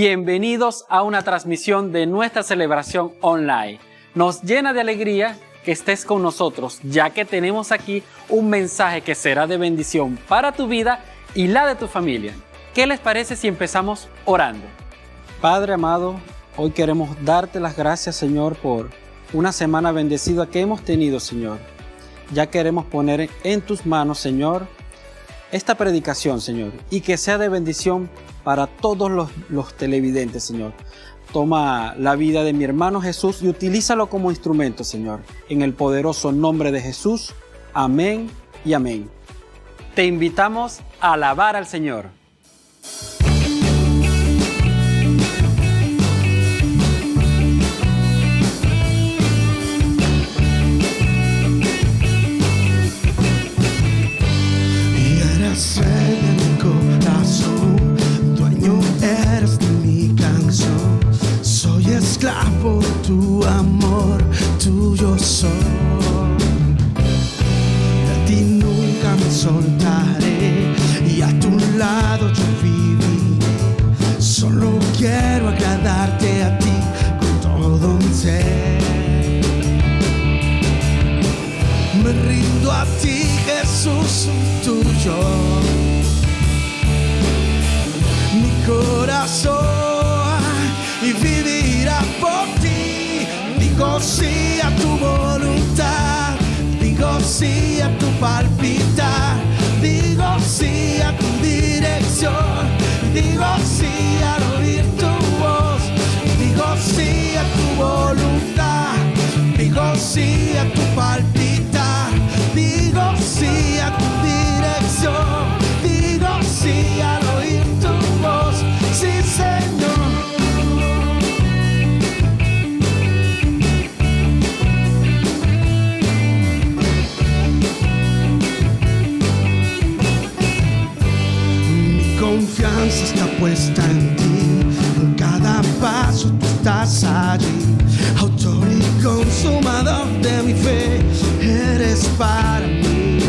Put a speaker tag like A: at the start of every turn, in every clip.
A: Bienvenidos a una transmisión de nuestra celebración online. Nos llena de alegría que estés con nosotros, ya que tenemos aquí un mensaje que será de bendición para tu vida y la de tu familia. ¿Qué les parece si empezamos orando? Padre amado, hoy queremos darte las gracias, Señor, por una semana bendecida que hemos tenido, Señor. Ya queremos poner en tus manos, Señor, esta predicación, Señor, y que sea de bendición para todos los televidentes, Señor. Toma la vida de mi hermano Jesús y utilízalo como instrumento, Señor. En el poderoso nombre de Jesús. Amén y amén. Te invitamos a alabar al Señor.
B: En mi corazón, dueño eres de mi canción. Soy esclavo de tu amor, tuyo soy. De ti nunca me soltaré y a tu lado yo viviré. Solo quiero agradarte a ti con todo mi ser. Me rindo a ti, Jesús, tuyo. Mi corazón y vivirá por ti. Digo sí a tu voluntad, digo sí a tu palpitar, digo sí a tu dirección, digo sí al oír tu voz, digo sí a tu voluntad, digo sí a tu palpitar, digo sí a tu dirección, digo sí al oír tu voz, sí, Señor. Mi confianza está puesta en ti, en cada paso tú estás allí, autor y consumador de mi fe, eres para mí.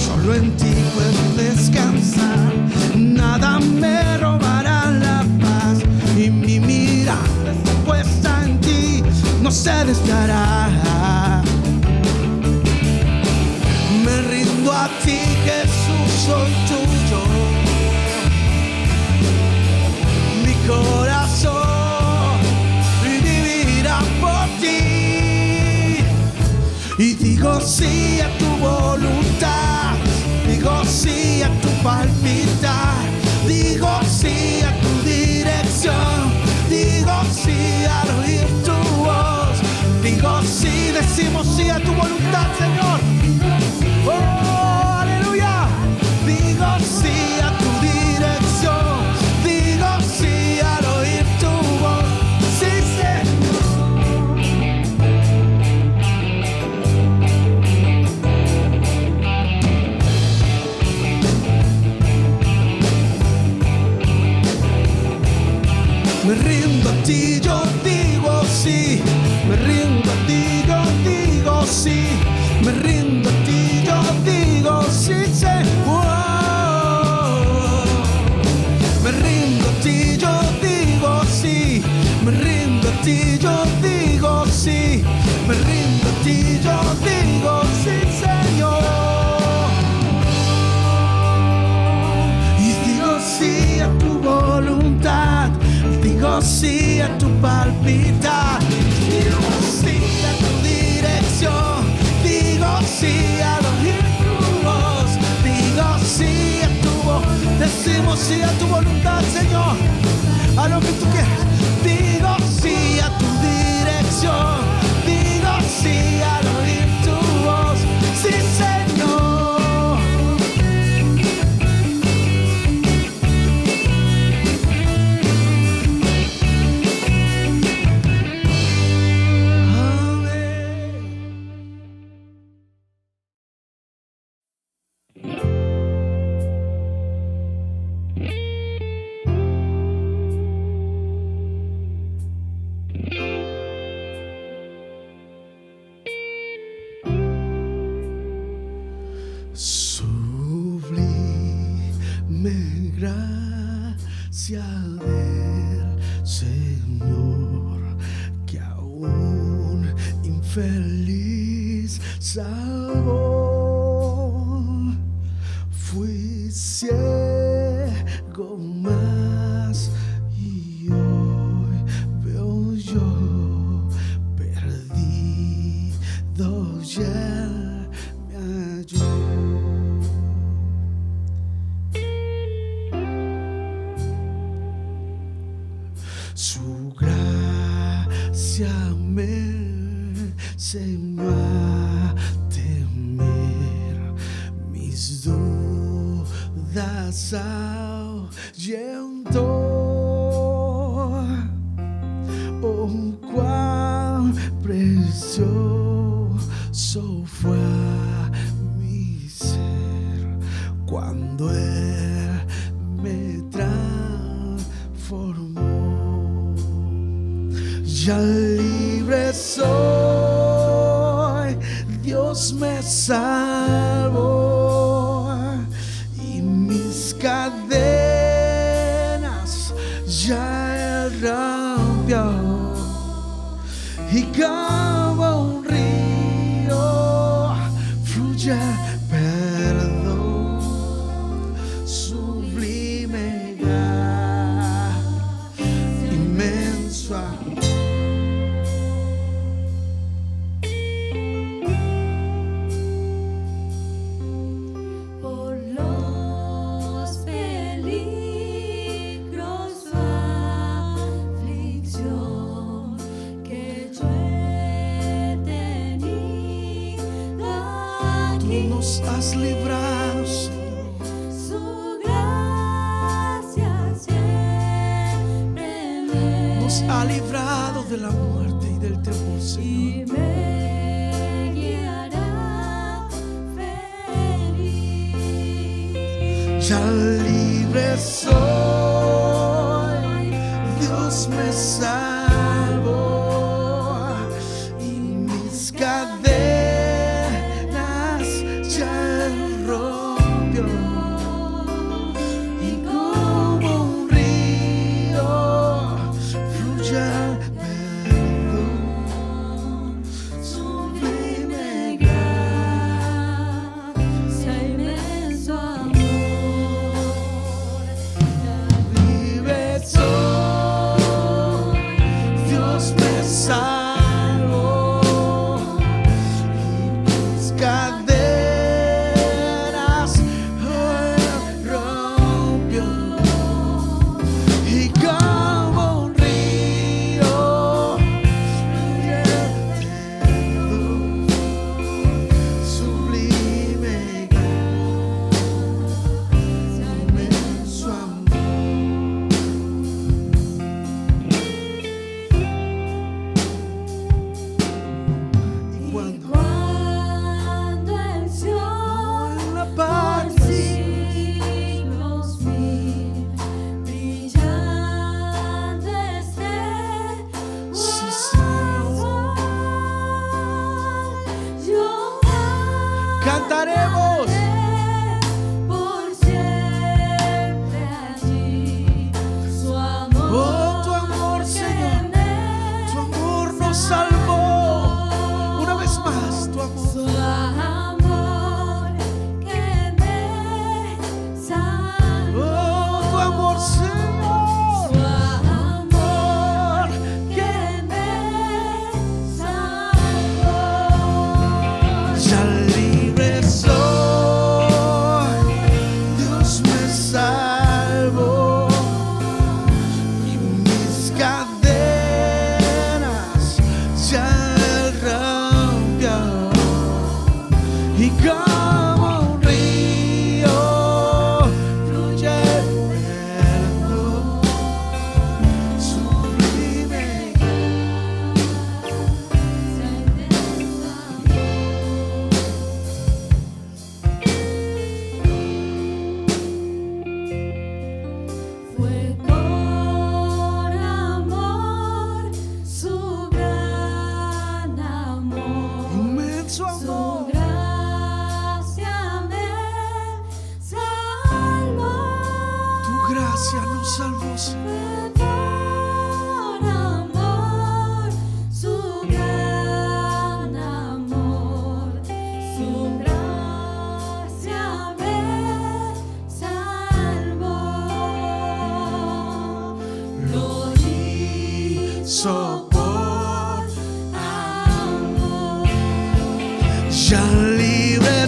B: Solo en ti puedo descansar, nada me robará la paz, y mi mirada está puesta en ti, no se desviará. Me rindo a ti, Jesús, soy tuyo. Mi corazón vivirá por ti. Y digo sí a tu voluntad, digo sí a tu palpitar, digo sí a tu dirección, digo sí al oír tu voz, digo sí, decimos sí a tu voluntad, Señor. Oh, aleluya. Digo sí a tu dirección, digo sí al oír tu voz, sí, me rindo a ti, yo digo sí. Me rindo a ti, yo digo sí. Me rindo a ti, yo digo sí, Señor. Me rindo a ti, yo digo sí. Me rindo a ti, yo digo sí. Me rindo a ti, yo digo sí, Señor. Y digo sí a tu voluntad, digo sí a tu palpitar, digo sí a tu dirección, digo sí al oír tu voz, digo sí a tu voz, decimos sí a tu voluntad, Señor, a lo que tú quieras, digo sí a tu dirección, digo sí al oír tu voz, sí, Señor. del Señor, que aún infeliz salvó. Fui ciego más y hoy veo yo, perdido y él me halló. Su gracia me enseñó a temer, mis dudas ahuyentó. Oh, cuán precioso fue a mi ser cuando Él me transformó. Ya libre soy, Dios me salvó y mis cadenas ya Él rompió, y como un río fluye perdón, sublime inmenso amor. Nos has librado, Señor.
C: Su gracia siempre
B: Nos ha librado de la muerte y del temor,
C: y
B: Señor.
C: me guiará feliz.
B: Ya libre soy, Dios me salvó y mis cadenas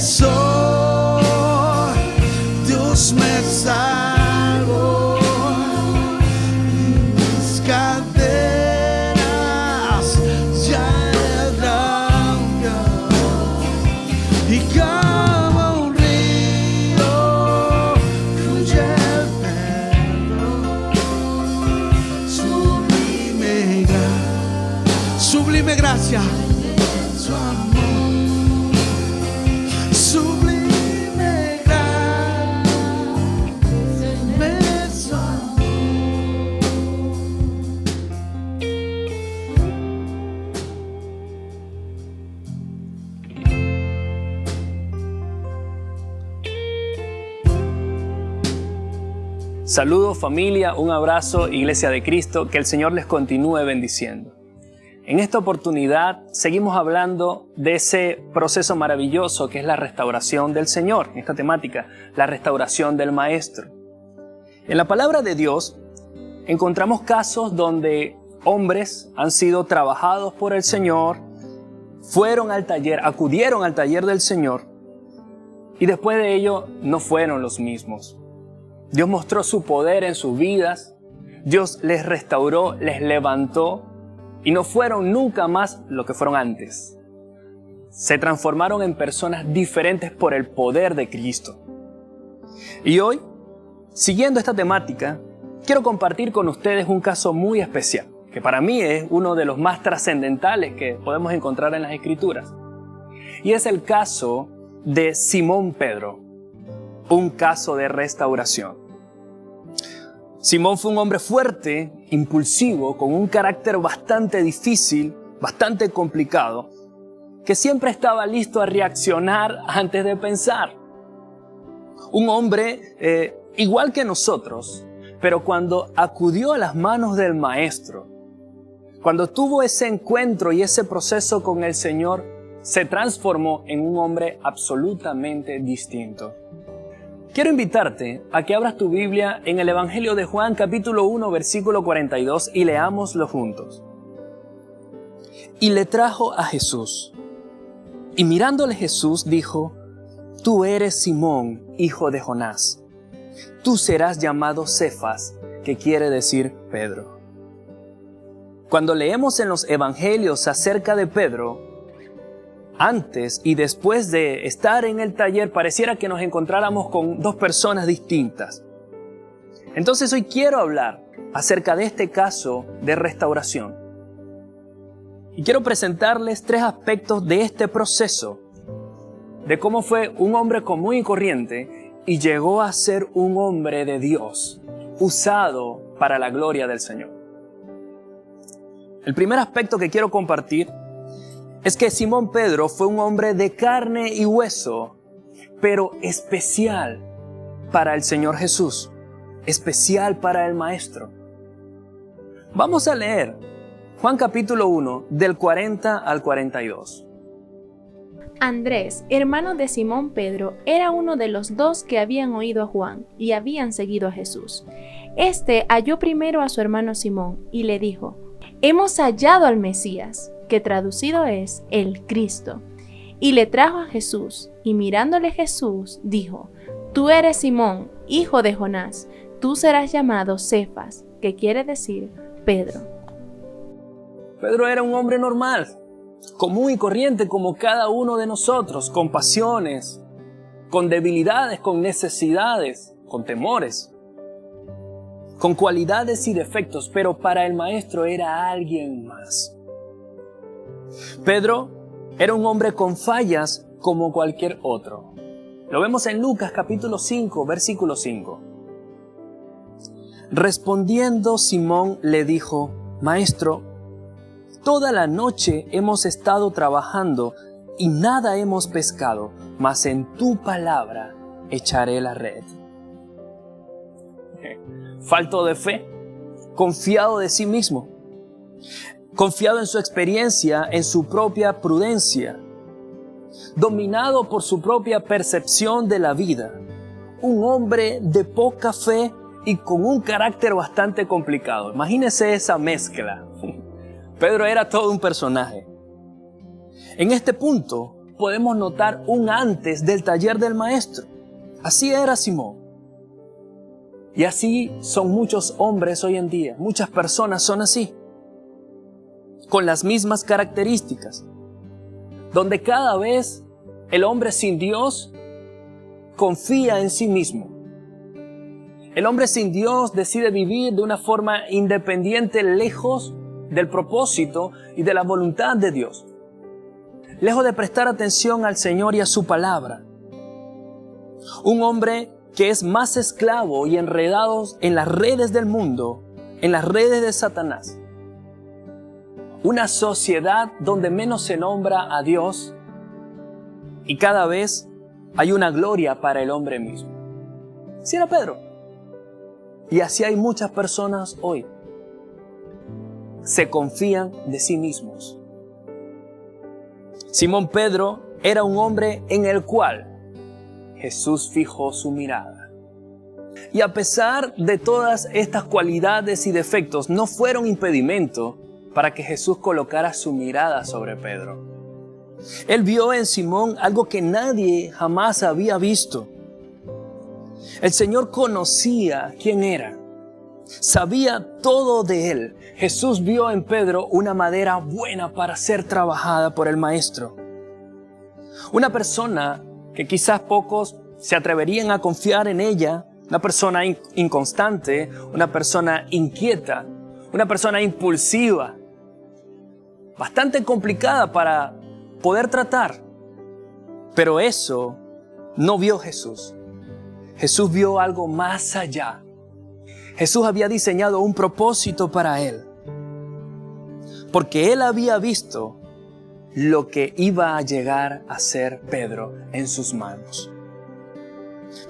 B: regresó, Dios me salvó, mis cadenas ya blanca y como un río fluye el perdón, sublime gracia, su amor, sublime gracia, su amor.
D: Saludos familia, un abrazo Iglesia de Cristo, que el Señor les continúe bendiciendo. En esta oportunidad seguimos hablando de ese proceso maravilloso que es la restauración del Señor, en esta temática, la restauración del Maestro. En la palabra de Dios encontramos casos donde hombres han sido trabajados por el Señor, acudieron al taller del Señor y después de ello no fueron los mismos. Dios mostró su poder en sus vidas, Dios les restauró, les levantó y no fueron nunca más lo que fueron antes. Se transformaron en personas diferentes por el poder de Cristo. Y hoy, siguiendo esta temática, quiero compartir con ustedes un caso muy especial, que para mí es uno de los más trascendentales que podemos encontrar en las Escrituras. Y es el caso de Simón Pedro, un caso de restauración. Simón fue un hombre fuerte, impulsivo, con un carácter bastante difícil, bastante complicado, que siempre estaba listo a reaccionar antes de pensar. Un hombre igual que nosotros, pero cuando acudió a las manos del Maestro, cuando tuvo ese encuentro y ese proceso con el Señor, se transformó en un hombre absolutamente distinto. Quiero invitarte a que abras tu Biblia en el Evangelio de Juan, capítulo 1, versículo 42, y leámoslo juntos. Y le trajo a Jesús. Y mirándole Jesús dijo: Tú eres Simón, hijo de Jonás. Tú serás llamado Cefas, que quiere decir Pedro. Cuando leemos en los Evangelios acerca de Pedro, antes y después de estar en el taller, pareciera que nos encontráramos con dos personas distintas. Entonces hoy quiero hablar acerca de este caso de restauración. Y quiero presentarles 3 aspectos de este proceso, de cómo fue un hombre común y corriente y llegó a ser un hombre de Dios, usado para la gloria del Señor. El primer aspecto que quiero compartir es que Simón Pedro fue un hombre de carne y hueso, pero especial para el Señor Jesús, especial para el Maestro. Vamos a leer Juan capítulo 1, del 40 al 42.
E: Andrés, hermano de Simón Pedro, era uno de los 2 que habían oído a Juan y habían seguido a Jesús. Este halló primero a su hermano Simón y le dijo: Hemos hallado al Mesías, que traducido es el Cristo. Y le trajo a Jesús, y mirándole Jesús, dijo: Tú eres Simón, hijo de Jonás, tú serás llamado Cefas, que quiere decir Pedro.
D: Pedro era un hombre normal, común y corriente como cada uno de nosotros, con pasiones, con debilidades, con necesidades, con temores, con cualidades y defectos, pero para el Maestro era alguien más. Pedro era un hombre con fallas como cualquier otro. Lo vemos en Lucas capítulo 5, versículo 5. Respondiendo Simón le dijo: Maestro, toda la noche hemos estado trabajando y nada hemos pescado, mas en tu palabra echaré la red. Falto de fe, confiado de sí mismo, confiado en su experiencia, en su propia prudencia, dominado por su propia percepción de la vida, un hombre de poca fe y con un carácter bastante complicado. Imagínense esa mezcla. Pedro era todo un personaje. En este punto, podemos notar un antes del taller del maestro. Así era Simón. Y así son muchos hombres hoy en día. Muchas personas son así, con las mismas características, donde cada vez el hombre sin Dios confía en sí mismo. El hombre sin Dios decide vivir de una forma independiente, lejos del propósito y de la voluntad de Dios, lejos de prestar atención al Señor y a su palabra. Un hombre que es más esclavo y enredado en las redes del mundo, en las redes de Satanás. Una sociedad donde menos se nombra a Dios y cada vez hay una gloria para el hombre mismo. Sí era Pedro. Y así hay muchas personas hoy. Se confían de sí mismos. Simón Pedro era un hombre en el cual Jesús fijó su mirada. Y a pesar de todas estas cualidades y defectos, no fueron impedimento para que Jesús colocara su mirada sobre Pedro. Él vio en Simón algo que nadie jamás había visto. El Señor conocía quién era. Sabía todo de él. Jesús vio en Pedro una madera buena para ser trabajada por el Maestro. Una persona que quizás pocos se atreverían a confiar en ella, una persona inconstante, una persona inquieta, una persona impulsiva, bastante complicada para poder tratar. Pero eso no vio Jesús. Jesús vio algo más allá. Jesús había diseñado un propósito para él, porque él había visto lo que iba a llegar a ser Pedro en sus manos.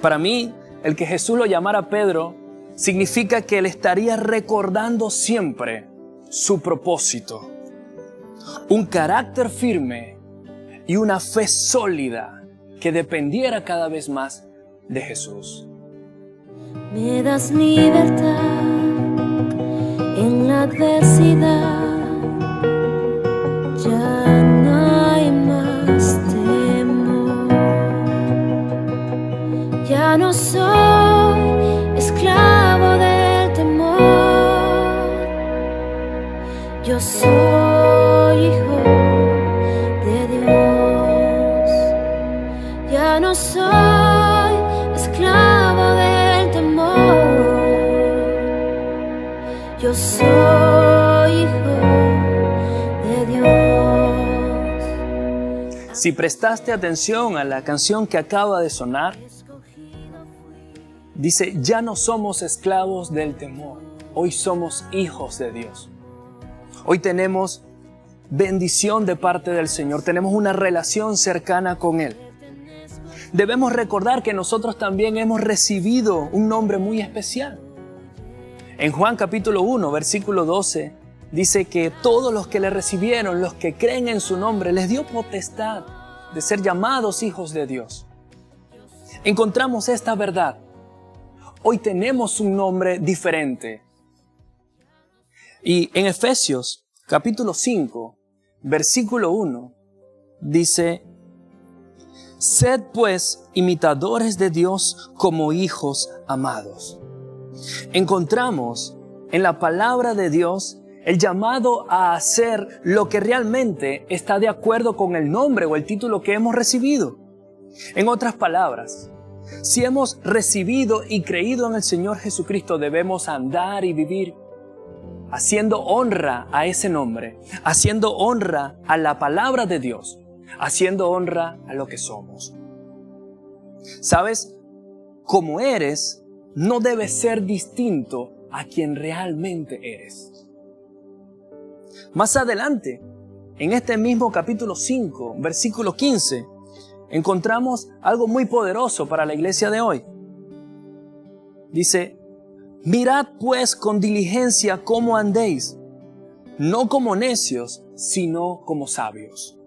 D: Para mí, el que Jesús lo llamara Pedro significa que él estaría recordando siempre su propósito, un carácter firme y una fe sólida que dependiera cada vez más de Jesús.
C: Me das libertad en la adversidad. Ya no hay más temor. Ya no soy esclavo del temor. Yo soy hijo de Dios. Ya no soy esclavo del temor. Yo soy hijo de Dios.
D: Si prestaste atención a la canción que acaba de sonar, dice, ya no somos esclavos del temor, hoy somos hijos de Dios. Hoy tenemos bendición de parte del Señor, tenemos una relación cercana con Él. Debemos recordar que nosotros también hemos recibido un nombre muy especial. En Juan capítulo 1, versículo 12, dice que todos los que le recibieron, los que creen en su nombre, les dio potestad de ser llamados hijos de Dios. Encontramos esta verdad. Hoy tenemos un nombre diferente. Y en Efesios capítulo 5, versículo 1, dice, sed pues imitadores de Dios como hijos amados. Encontramos en la palabra de Dios el llamado a hacer lo que realmente está de acuerdo con el nombre o el título que hemos recibido. En otras palabras, si hemos recibido y creído en el Señor Jesucristo, debemos andar y vivir haciendo honra a ese nombre, haciendo honra a la palabra de Dios, haciendo honra a lo que somos. ¿Sabes? Como eres, no debes ser distinto a quien realmente eres. Más adelante, en este mismo capítulo 5, versículo 15, encontramos algo muy poderoso para la iglesia de hoy. Dice, mirad pues con diligencia cómo andéis, no como necios, sino como sabios.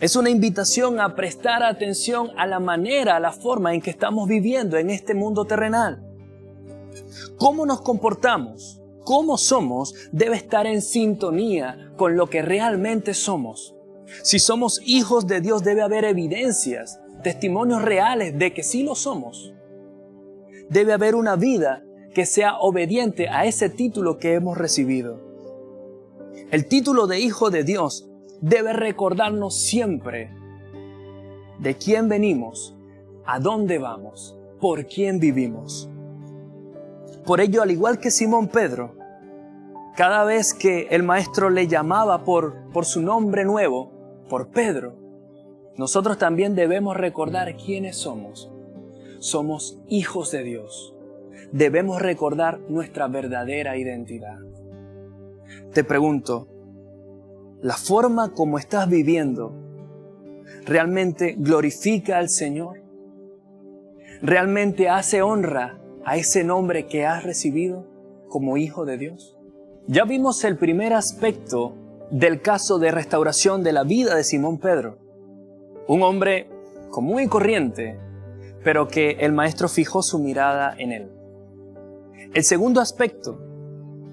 D: Es una invitación a prestar atención a la manera, a la forma en que estamos viviendo en este mundo terrenal. Cómo nos comportamos, cómo somos, debe estar en sintonía con lo que realmente somos. Si somos hijos de Dios, debe haber evidencias, testimonios reales de que sí lo somos. Debe haber una vida que sea obediente a ese título que hemos recibido. El título de hijo de Dios debe recordarnos siempre de quién venimos, a dónde vamos, por quién vivimos. Por ello, al igual que Simón Pedro, cada vez que el maestro le llamaba por su nombre nuevo, por Pedro, nosotros también debemos recordar quiénes somos. Somos hijos de Dios. Debemos recordar nuestra verdadera identidad. Te pregunto, ¿la forma como estás viviendo realmente glorifica al Señor? ¿Realmente hace honra a ese nombre que has recibido como hijo de Dios? Ya vimos el primer aspecto del caso de restauración de la vida de Simón Pedro. Un hombre común y corriente, pero que el maestro fijó su mirada en él. El segundo aspecto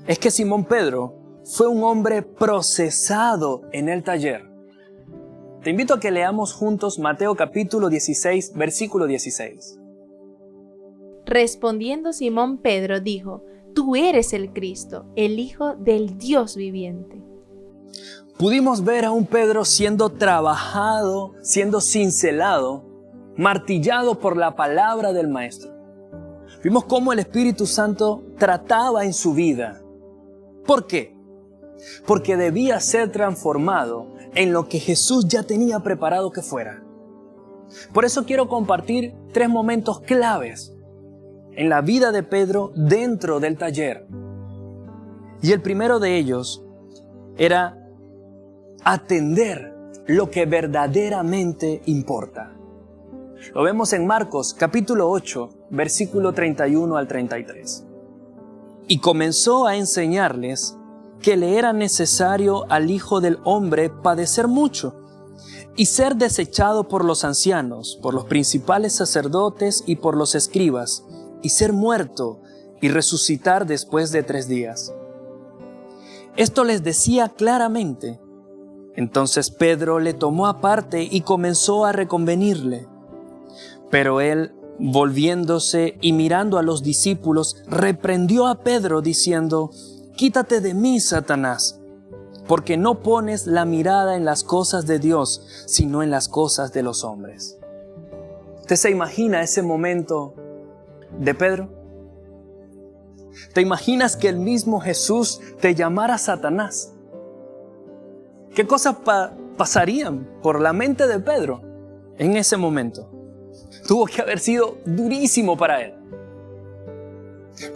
D: es que Simón Pedro fue un hombre procesado en el taller. Te invito a que leamos juntos Mateo capítulo 16, versículo 16.
E: Respondiendo Simón Pedro dijo: Tú eres el Cristo, el Hijo del Dios viviente.
D: Pudimos ver a un Pedro siendo trabajado, siendo cincelado, martillado por la palabra del Maestro. Vimos cómo el Espíritu Santo trataba en su vida. ¿Por qué? Porque debía ser transformado en lo que Jesús ya tenía preparado que fuera. Por eso quiero compartir 3 momentos claves en la vida de Pedro dentro del taller. Y el primero de ellos era atender lo que verdaderamente importa. Lo vemos en Marcos capítulo 8, versículo 31 al 33. Y comenzó a enseñarles que le era necesario al Hijo del Hombre padecer mucho y ser desechado por los ancianos, por los principales sacerdotes y por los escribas, y ser muerto y resucitar después de 3 días. Esto les decía claramente. Entonces Pedro le tomó aparte y comenzó a reconvenirle. Pero él, volviéndose y mirando a los discípulos, reprendió a Pedro diciendo: Quítate de mí, Satanás, porque no pones la mirada en las cosas de Dios, sino en las cosas de los hombres. ¿Usted se imagina ese momento de Pedro? ¿Te imaginas que el mismo Jesús te llamara Satanás? ¿Qué cosas pasarían por la mente de Pedro en ese momento? Tuvo que haber sido durísimo para él.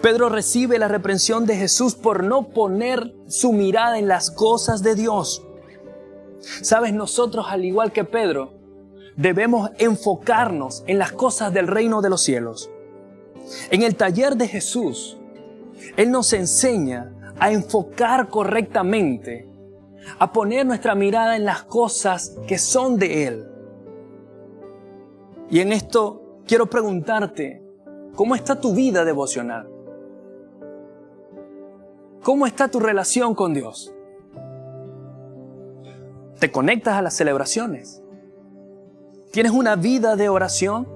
D: Pedro recibe la reprensión de Jesús por no poner su mirada en las cosas de Dios. Sabes, nosotros, al igual que Pedro, debemos enfocarnos en las cosas del reino de los cielos. En el taller de Jesús, Él nos enseña a enfocar correctamente, a poner nuestra mirada en las cosas que son de Él. Y en esto quiero preguntarte, ¿cómo está tu vida devocional? ¿Cómo está tu relación con Dios? ¿Te conectas a las celebraciones? ¿Tienes una vida de oración?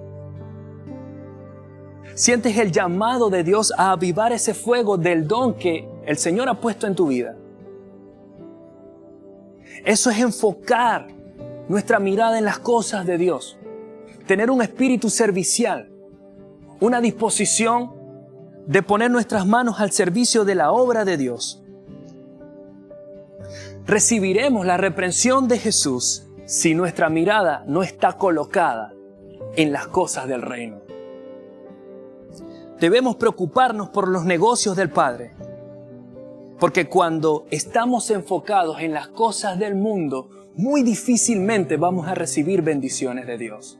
D: ¿Sientes el llamado de Dios a avivar ese fuego del don que el Señor ha puesto en tu vida? Eso es enfocar nuestra mirada en las cosas de Dios. Tener un espíritu servicial, una disposición de poner nuestras manos al servicio de la obra de Dios. Recibiremos la reprensión de Jesús si nuestra mirada no está colocada en las cosas del reino. Debemos preocuparnos por los negocios del Padre, porque cuando estamos enfocados en las cosas del mundo, muy difícilmente vamos a recibir bendiciones de Dios.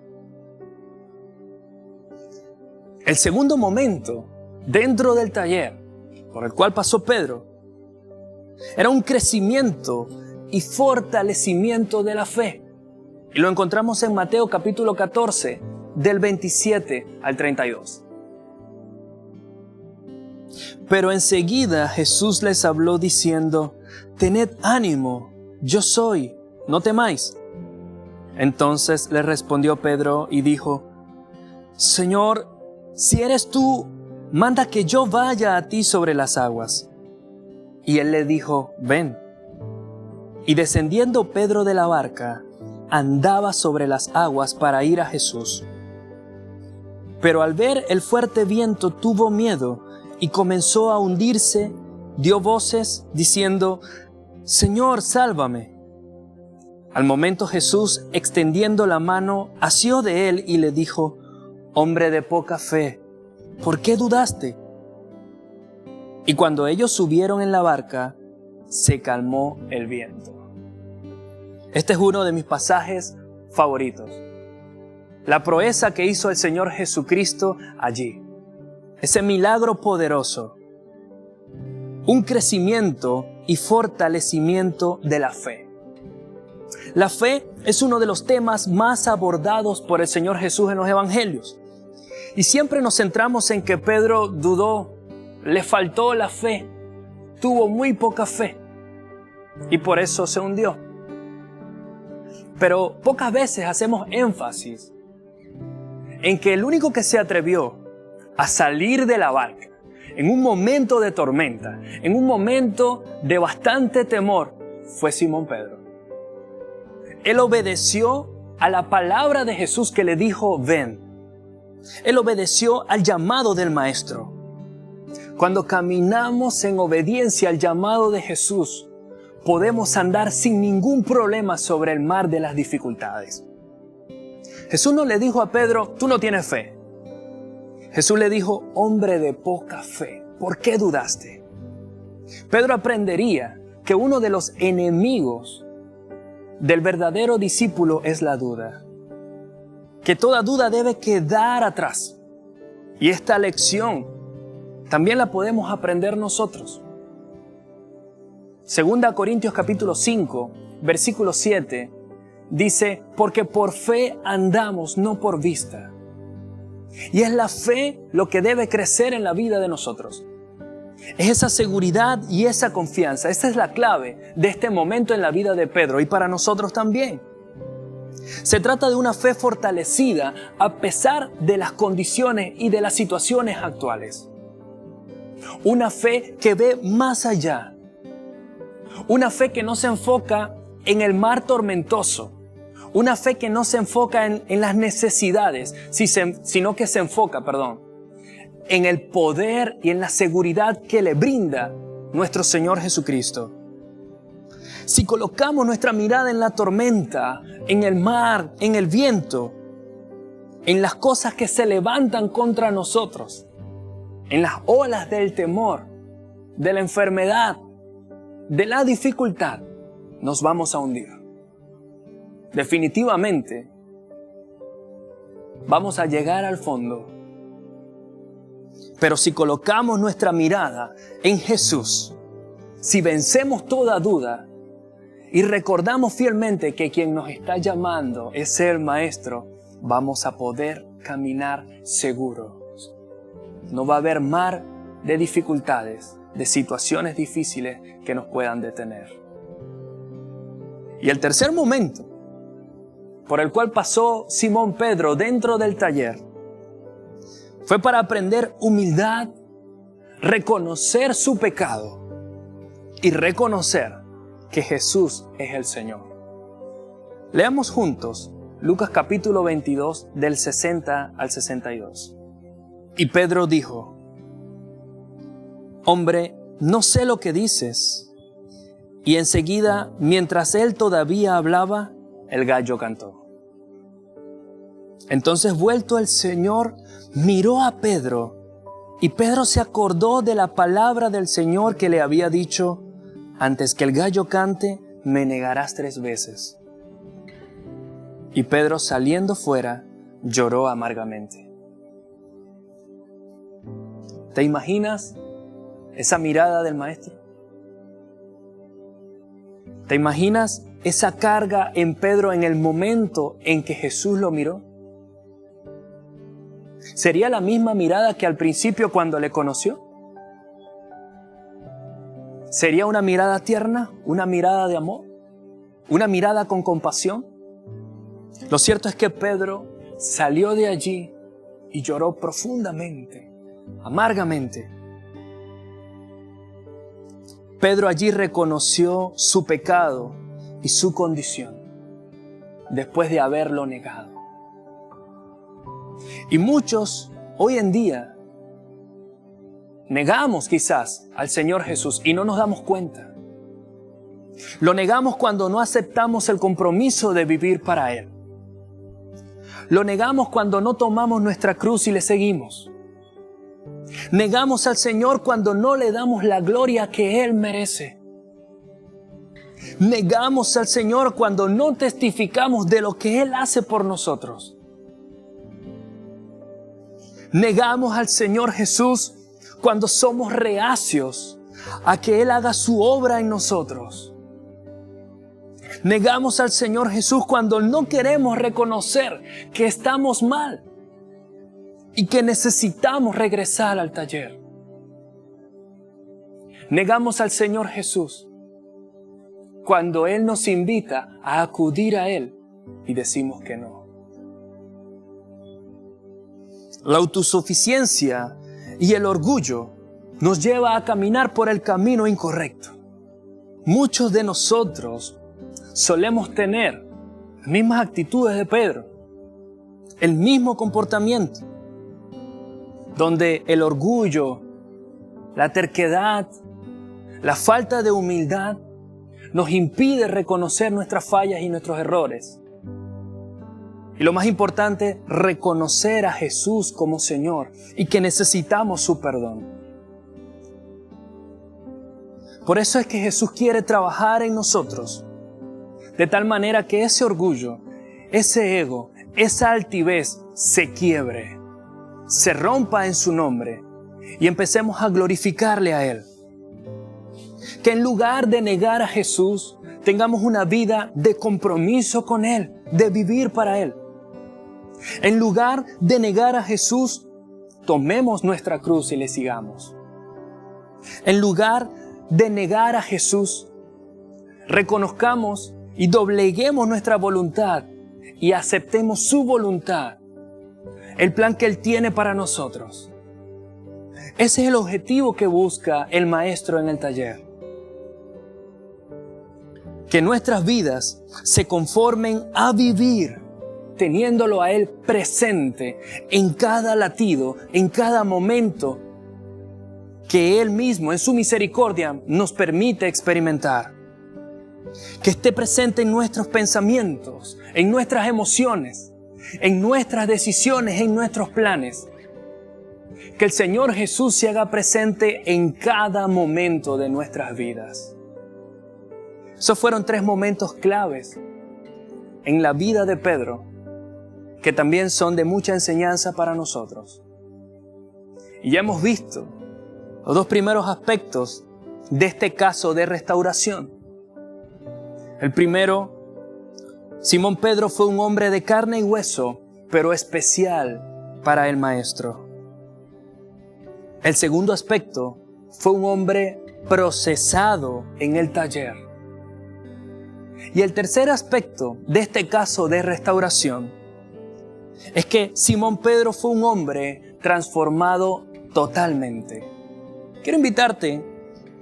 D: El segundo momento dentro del taller por el cual pasó Pedro era un crecimiento y fortalecimiento de la fe. Y lo encontramos en Mateo capítulo 14, del 27 al 32. Pero enseguida Jesús les habló diciendo: Tened ánimo, yo soy, no temáis. Entonces le respondió Pedro y dijo, Señor, si eres tú, manda que yo vaya a ti sobre las aguas. Y él le dijo, ven. Y descendiendo Pedro de la barca, andaba sobre las aguas para ir a Jesús. Pero al ver el fuerte viento tuvo miedo y comenzó a hundirse, dio voces diciendo, Señor, sálvame. Al momento Jesús, extendiendo la mano, asió de él y le dijo, hombre de poca fe, ¿por qué dudaste? Y cuando ellos subieron en la barca, se calmó el viento. Este es uno de mis pasajes favoritos. La proeza que hizo el Señor Jesucristo allí. Ese milagro poderoso. Un crecimiento y fortalecimiento de la fe. La fe es uno de los temas más abordados por el Señor Jesús en los evangelios. Y siempre nos centramos en que Pedro dudó, le faltó la fe, tuvo muy poca fe y por eso se hundió. Pero pocas veces hacemos énfasis en que el único que se atrevió a salir de la barca en un momento de tormenta, en un momento de bastante temor, fue Simón Pedro. Él obedeció a la palabra de Jesús que le dijo, ven. Él obedeció al llamado del Maestro. Cuando caminamos en obediencia al llamado de Jesús, podemos andar sin ningún problema sobre el mar de las dificultades. Jesús no le dijo a Pedro, tú no tienes fe. Jesús le dijo, hombre de poca fe, ¿por qué dudaste? Pedro aprendería que uno de los enemigos del verdadero discípulo es la duda. Que toda duda debe quedar atrás. Y esta lección también la podemos aprender nosotros. 2 Corintios capítulo 5, versículo 7, dice, porque por fe andamos, no por vista. Y es la fe lo que debe crecer en la vida de nosotros. Es esa seguridad y esa confianza. Esa es la clave de este momento en la vida de Pedro y para nosotros también. Se trata de una fe fortalecida a pesar de las condiciones y de las situaciones actuales. Una fe que ve más allá. Una fe que no se enfoca en el mar tormentoso. Una fe que no se enfoca en las necesidades, sino que se enfoca, en el poder y en la seguridad que le brinda nuestro Señor Jesucristo. Si colocamos nuestra mirada en la tormenta, en el mar, en el viento, en las cosas que se levantan contra nosotros, en las olas del temor, de la enfermedad, de la dificultad, nos vamos a hundir. Definitivamente, vamos a llegar al fondo. Pero si colocamos nuestra mirada en Jesús, si vencemos toda duda y recordamos fielmente que quien nos está llamando es el Maestro, vamos a poder caminar seguros. No va a haber mar de dificultades, de situaciones difíciles que nos puedan detener. Y el tercer momento por el cual pasó Simón Pedro dentro del taller fue para aprender humildad, reconocer su pecado y reconocer que Jesús es el Señor. Leamos juntos Lucas capítulo 22 del 60 al 62. Y Pedro dijo, hombre, no sé lo que dices. Y enseguida, mientras él todavía hablaba, el gallo cantó. Entonces, vuelto el Señor, miró a Pedro, y Pedro se acordó de la palabra del Señor que le había dicho, antes que el gallo cante, me negarás 3 veces. Y Pedro, saliendo fuera, lloró amargamente. ¿Te imaginas esa mirada del Maestro? ¿Te imaginas esa carga en Pedro en el momento en que Jesús lo miró? ¿Sería la misma mirada que al principio cuando le conoció? ¿Sería una mirada tierna? ¿Una mirada de amor? una mirada con compasión. Lo cierto es que Pedro salió de allí y lloró profundamente, amargamente. Pedro allí reconoció su pecado y su condición después de haberlo negado. Y muchos hoy en día negamos quizás al Señor Jesús y no nos damos cuenta. Lo negamos cuando no aceptamos el compromiso de vivir para Él. Lo negamos cuando no tomamos nuestra cruz y le seguimos. Negamos al Señor cuando no le damos la gloria que Él merece. Negamos al Señor cuando no testificamos de lo que Él hace por nosotros. Negamos al Señor Jesús cuando somos reacios a que Él haga su obra en nosotros. Negamos al Señor Jesús cuando no queremos reconocer que estamos mal y que necesitamos regresar al taller. Negamos al Señor Jesús cuando Él nos invita a acudir a Él y decimos que no. La autosuficiencia y el orgullo nos lleva a caminar por el camino incorrecto. Muchos de nosotros solemos tener las mismas actitudes de Pedro, el mismo comportamiento, donde el orgullo, la terquedad, la falta de humildad nos impide reconocer nuestras fallas y nuestros errores. Y lo más importante, reconocer a Jesús como Señor y que necesitamos su perdón. Por eso es que Jesús quiere trabajar en nosotros, de tal manera que ese orgullo, ese ego, esa altivez se quiebre, se rompa en su nombre y empecemos a glorificarle a Él. Que en lugar de negar a Jesús, tengamos una vida de compromiso con Él, de vivir para Él. En lugar de negar a Jesús, tomemos nuestra cruz y le sigamos. En lugar de negar a Jesús, reconozcamos y dobleguemos nuestra voluntad y aceptemos su voluntad, el plan que Él tiene para nosotros. Ese es el objetivo que busca el Maestro en el taller. Que nuestras vidas se conformen a vivir teniéndolo a Él presente en cada latido, en cada momento que Él mismo en su misericordia nos permite experimentar. Que esté presente en nuestros pensamientos, en nuestras emociones, en nuestras decisiones, en nuestros planes. Que el Señor Jesús se haga presente en cada momento de nuestras vidas. Esos fueron 3 momentos claves en la vida de Pedro, que también son de mucha enseñanza para nosotros. Y ya hemos visto los 2 primeros aspectos de este caso de restauración. El primero, Simón Pedro fue un hombre de carne y hueso, pero especial para el Maestro. El segundo aspecto, fue un hombre procesado en el taller. Y el tercer aspecto de este caso de restauración es que Simón Pedro fue un hombre transformado totalmente. Quiero invitarte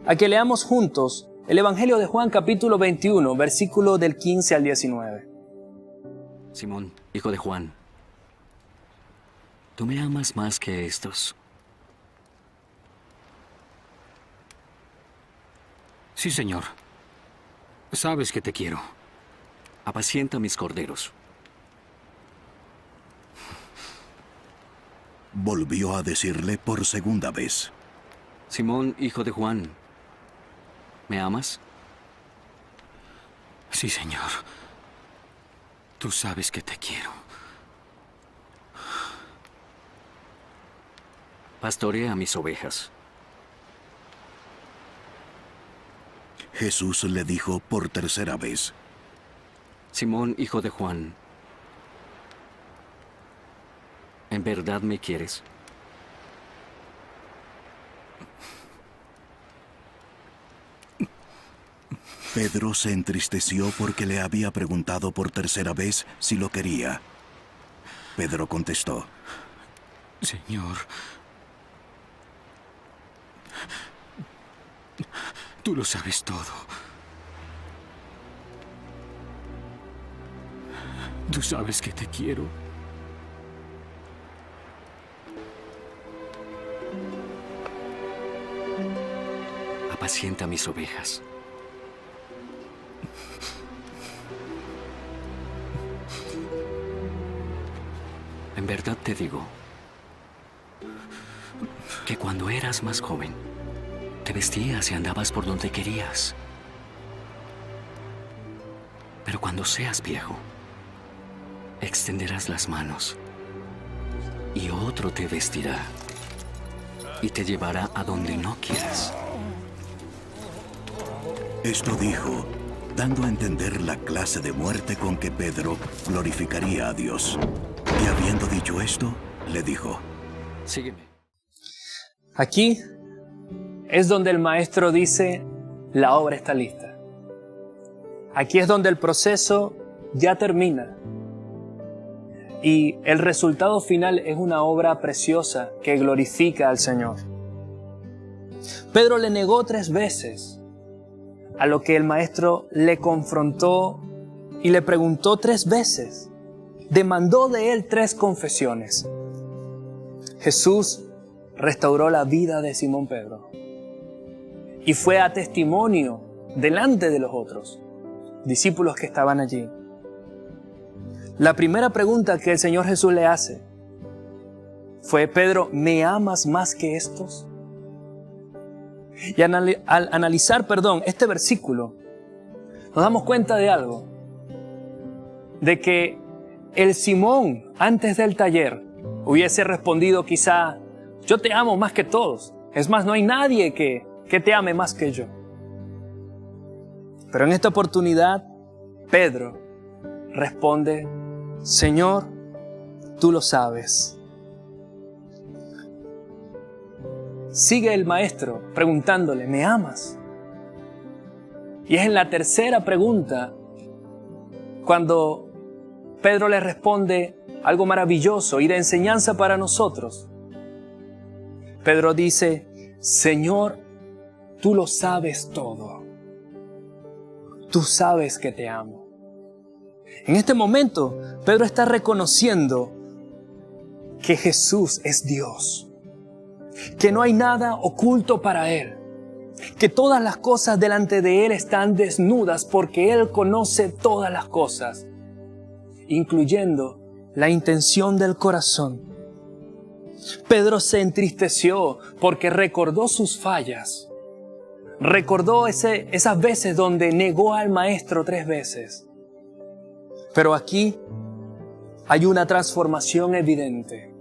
D: a que leamos juntos el Evangelio de Juan capítulo 21, versículo del 15 al 19.
F: Simón, hijo de Juan, ¿tú me amas más que estos?
G: Sí, Señor. Sabes que te quiero.
F: Apacienta mis corderos.
H: Volvió a decirle por segunda vez:
F: Simón, hijo de Juan, ¿me amas?
G: Sí, Señor. Tú sabes que te quiero.
F: Pastorea mis ovejas.
H: Jesús le dijo por tercera vez:
F: Simón, hijo de Juan, ¿en verdad me quieres?
H: Pedro se entristeció porque le había preguntado por tercera vez si lo quería. Pedro contestó:
G: Señor, tú lo sabes todo. Tú sabes que te quiero. Apacienta mis ovejas. En verdad te digo que cuando eras más joven, te vestías y andabas por donde querías. Pero cuando seas viejo, extenderás las manos y otro te vestirá y te llevará a donde no quieras.
H: Esto dijo, dando a entender la clase de muerte con que Pedro glorificaría a Dios. Y habiendo dicho esto, le dijo:
G: Sígueme.
D: Aquí es donde el maestro dice, la obra está lista. Aquí es donde el proceso ya termina. Y el resultado final es una obra preciosa que glorifica al Señor. Pedro le negó 3 veces, a lo que el maestro le confrontó y le preguntó 3 veces. Demandó de él 3 confesiones. Jesús restauró la vida de Simón Pedro y fue a testimonio delante de los otros discípulos que estaban allí. La primera pregunta que el Señor Jesús le hace fue: Pedro, ¿me amas más que estos? Y al analizar, este versículo, nos damos cuenta de algo, de que el Simón antes del taller hubiese respondido quizá: yo te amo más que todos. Es más, no hay nadie que te ame más que yo. Pero en esta oportunidad, Pedro responde: Señor, tú lo sabes. Sigue el maestro preguntándole: ¿me amas? Y es en la tercera pregunta cuando Pedro le responde algo maravilloso y de enseñanza para nosotros. Pedro dice: Señor, tú lo sabes todo. Tú sabes que te amo. En este momento, Pedro está reconociendo que Jesús es Dios, que no hay nada oculto para Él, que todas las cosas delante de Él están desnudas porque Él conoce todas las cosas, incluyendo la intención del corazón. Pedro se entristeció porque recordó sus fallas, recordó esas veces donde negó al Maestro 3 veces. Pero aquí hay una transformación evidente.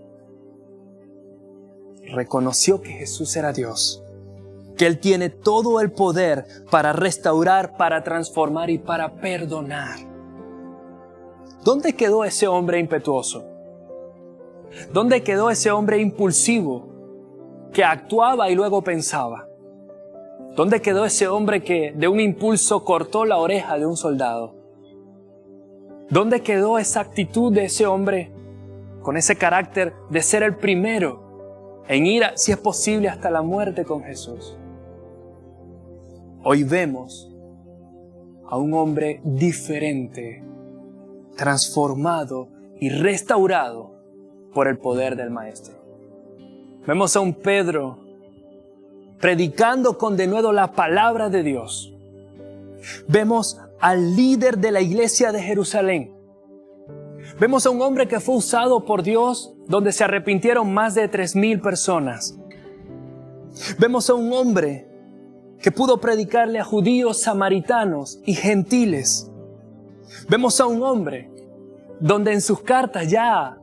D: Reconoció que Jesús era Dios, que Él tiene todo el poder para restaurar, para transformar y para perdonar. ¿Dónde quedó ese hombre impetuoso? ¿Dónde quedó ese hombre impulsivo que actuaba y luego pensaba? ¿Dónde quedó ese hombre que de un impulso cortó la oreja de un soldado? ¿Dónde quedó esa actitud de ese hombre con ese carácter de ser el primero en ir, si es posible, hasta la muerte con Jesús? Hoy vemos a un hombre diferente, transformado y restaurado por el poder del Maestro. Vemos a un Pedro predicando con denuedo la palabra de Dios. Vemos al líder de la iglesia de Jerusalén. Vemos a un hombre que fue usado por Dios, donde se arrepintieron más de 3,000 personas. Vemos a un hombre que pudo predicarle a judíos, samaritanos y gentiles. Vemos a un hombre donde en sus cartas ya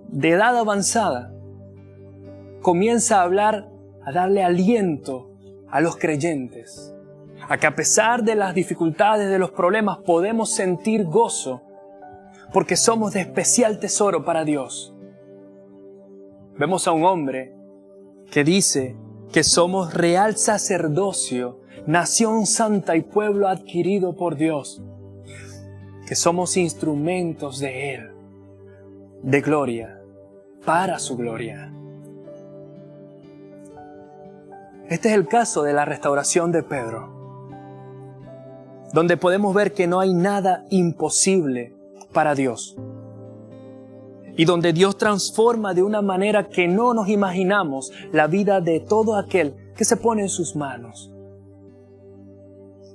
D: de edad avanzada comienza a hablar, a darle aliento a los creyentes, a que a pesar de las dificultades, de los problemas, podemos sentir gozo porque somos de especial tesoro para Dios. Vemos a un hombre que dice que somos real sacerdocio nación santa y pueblo adquirido por Dios, que somos instrumentos de Él, de gloria, para su gloria. Este es el caso de la restauración de Pedro, donde podemos ver que no hay nada imposible para Dios, y donde Dios transforma de una manera que no nos imaginamos la vida de todo aquel que se pone en sus manos.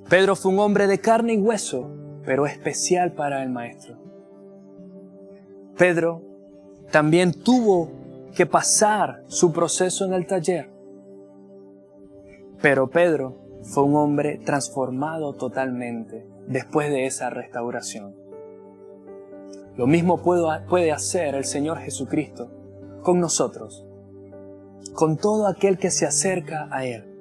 D: Pedro fue un hombre de carne y hueso, pero especial para el Maestro. Pedro también tuvo que pasar su proceso en el taller, pero Pedro fue un hombre transformado totalmente después de esa restauración. Lo mismo puede hacer el Señor Jesucristo con nosotros, con todo aquel que se acerca a Él.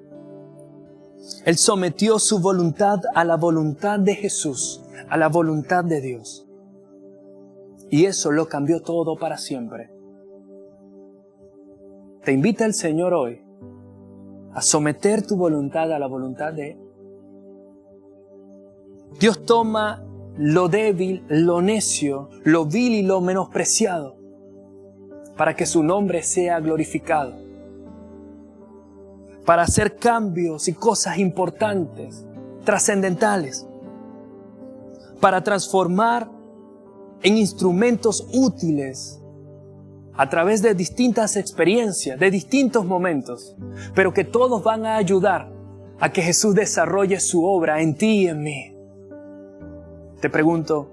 D: Él sometió su voluntad a la voluntad de Jesús, a la voluntad de Dios. Y eso lo cambió todo para siempre. Te invita el Señor hoy a someter tu voluntad a la voluntad de Él. Dios toma lo débil, lo necio, lo vil y lo menospreciado para que su nombre sea glorificado, para hacer cambios y cosas importantes, trascendentales, para transformar en instrumentos útiles a través de distintas experiencias, de distintos momentos, pero que todos van a ayudar a que Jesús desarrolle su obra en ti y en mí. Te pregunto,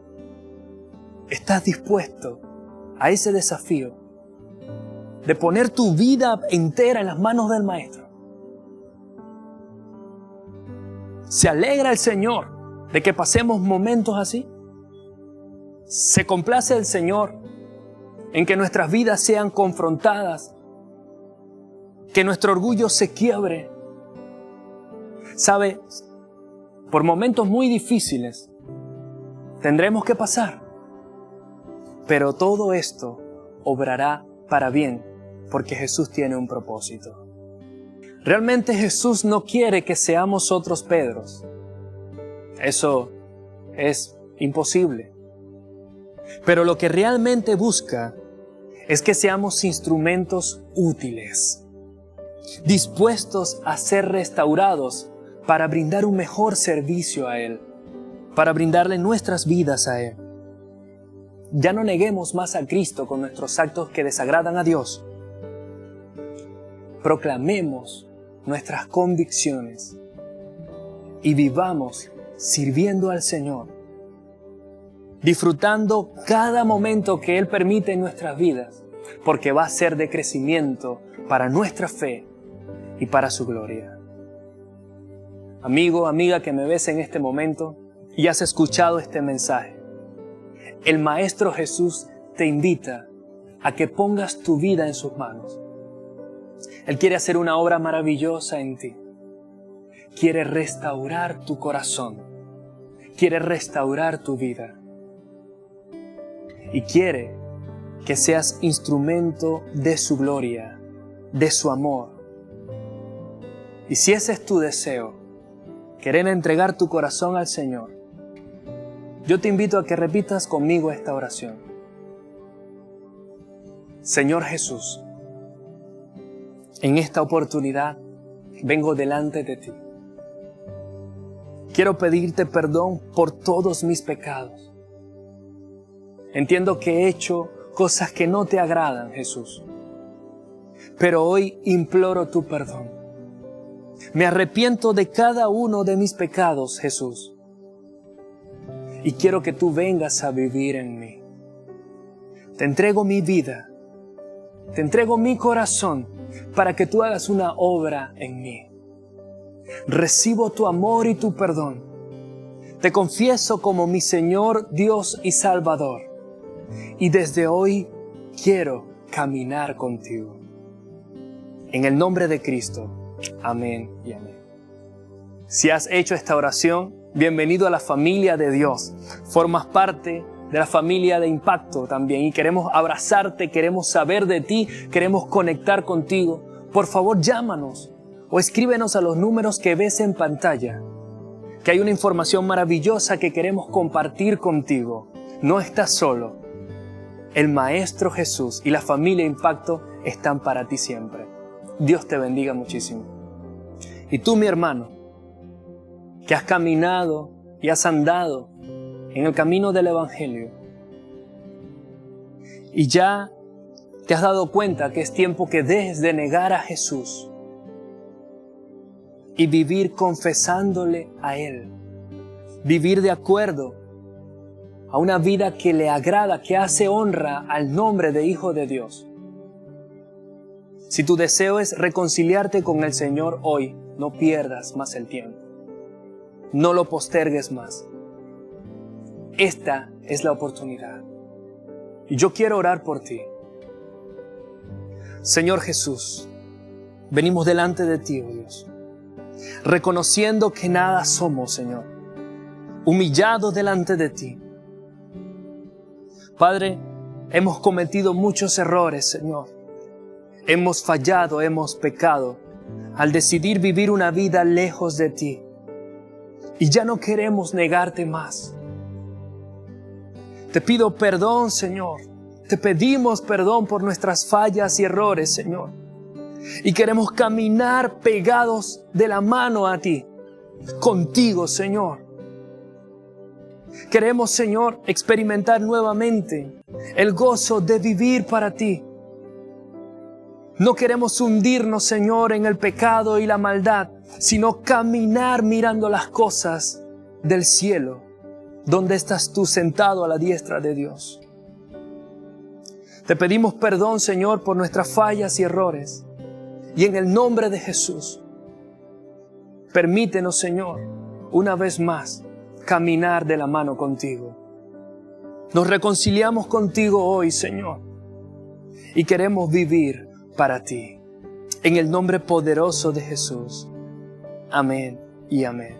D: ¿estás dispuesto a ese desafío de poner tu vida entera en las manos del Maestro? ¿Se alegra el Señor de que pasemos momentos así? ¿Se complace el Señor en que nuestras vidas sean confrontadas, que nuestro orgullo se quiebre? ¿Sabe? Por momentos muy difíciles tendremos que pasar, pero todo esto obrará para bien, porque Jesús tiene un propósito. Realmente Jesús no quiere que seamos otros Pedros. Eso es imposible. Pero lo que realmente busca es que seamos instrumentos útiles, dispuestos a ser restaurados para brindar un mejor servicio a Él, para brindarle nuestras vidas a Él. Ya no neguemos más a Cristo con nuestros actos que desagradan a Dios. Proclamemos nuestras convicciones y vivamos sirviendo al Señor, disfrutando cada momento que Él permite en nuestras vidas, porque va a ser de crecimiento para nuestra fe y para su gloria. Amigo, amiga que me ves en este momento y has escuchado este mensaje, el Maestro Jesús te invita a que pongas tu vida en sus manos. Él quiere hacer una obra maravillosa en ti. Quiere restaurar tu corazón. Quiere restaurar tu vida. Y quiere que seas instrumento de su gloria, de su amor. Y si ese es tu deseo, querer entregar tu corazón al Señor, yo te invito a que repitas conmigo esta oración. Señor Jesús, en esta oportunidad vengo delante de ti. Quiero pedirte perdón por todos mis pecados. Entiendo que he hecho cosas que no te agradan, Jesús. Pero hoy imploro tu perdón. Me arrepiento de cada uno de mis pecados, Jesús. Y quiero que tú vengas a vivir en mí. Te entrego mi vida. Te entrego mi corazón para que tú hagas una obra en mí. Recibo tu amor y tu perdón. Te confieso como mi Señor, Dios y Salvador. Y desde hoy quiero caminar contigo. En el nombre de Cristo. Amén y amén. Si has hecho esta oración, bienvenido a la familia de Dios. Formas parte de la familia de Impacto también y queremos abrazarte, queremos saber de ti, queremos conectar contigo. Por favor, llámanos o escríbenos a los números que ves en pantalla, que hay una información maravillosa que queremos compartir contigo. No estás solo. El Maestro Jesús y la familia Impacto están para ti siempre. Dios te bendiga muchísimo. Y tú, mi hermano, que has caminado y has andado en el camino del Evangelio, y ya te has dado cuenta que es tiempo que dejes de negar a Jesús y vivir confesándole a Él. Vivir de acuerdo a una vida que le agrada, que hace honra al nombre de Hijo de Dios. Si tu deseo es reconciliarte con el Señor hoy, no pierdas más el tiempo. No lo postergues más. Esta es la oportunidad. Y yo quiero orar por ti. Señor Jesús, venimos delante de ti, oh Dios, reconociendo que nada somos, Señor, humillados delante de ti. Padre, hemos cometido muchos errores, Señor. Hemos fallado, hemos pecado al decidir vivir una vida lejos de ti. Y ya no queremos negarte más. Te pido perdón, Señor. Te pedimos perdón por nuestras fallas y errores, Señor. Y queremos caminar pegados de la mano a ti, contigo, Señor. Queremos, Señor, experimentar nuevamente el gozo de vivir para ti. No queremos hundirnos, Señor, en el pecado y la maldad, sino caminar mirando las cosas del cielo, donde estás tú sentado a la diestra de Dios. Te pedimos perdón, Señor, por nuestras fallas y errores. Y en el nombre de Jesús, permítenos, Señor, una vez más, caminar de la mano contigo. Nos reconciliamos contigo hoy, Señor, y queremos vivir para ti. En el nombre poderoso de Jesús. Amén y amén.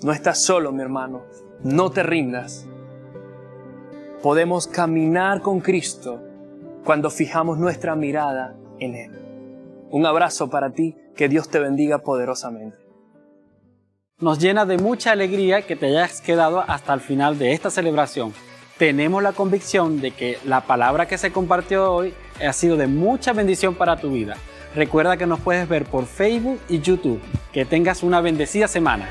D: No estás solo, mi hermano. No te rindas. Podemos caminar con Cristo cuando fijamos nuestra mirada en Él. Un abrazo para ti. Que Dios te bendiga poderosamente.
A: Nos llena de mucha alegría que te hayas quedado hasta el final de esta celebración. Tenemos la convicción de que la palabra que se compartió hoy ha sido de mucha bendición para tu vida. Recuerda que nos puedes ver por Facebook y YouTube. Que tengas una bendecida semana.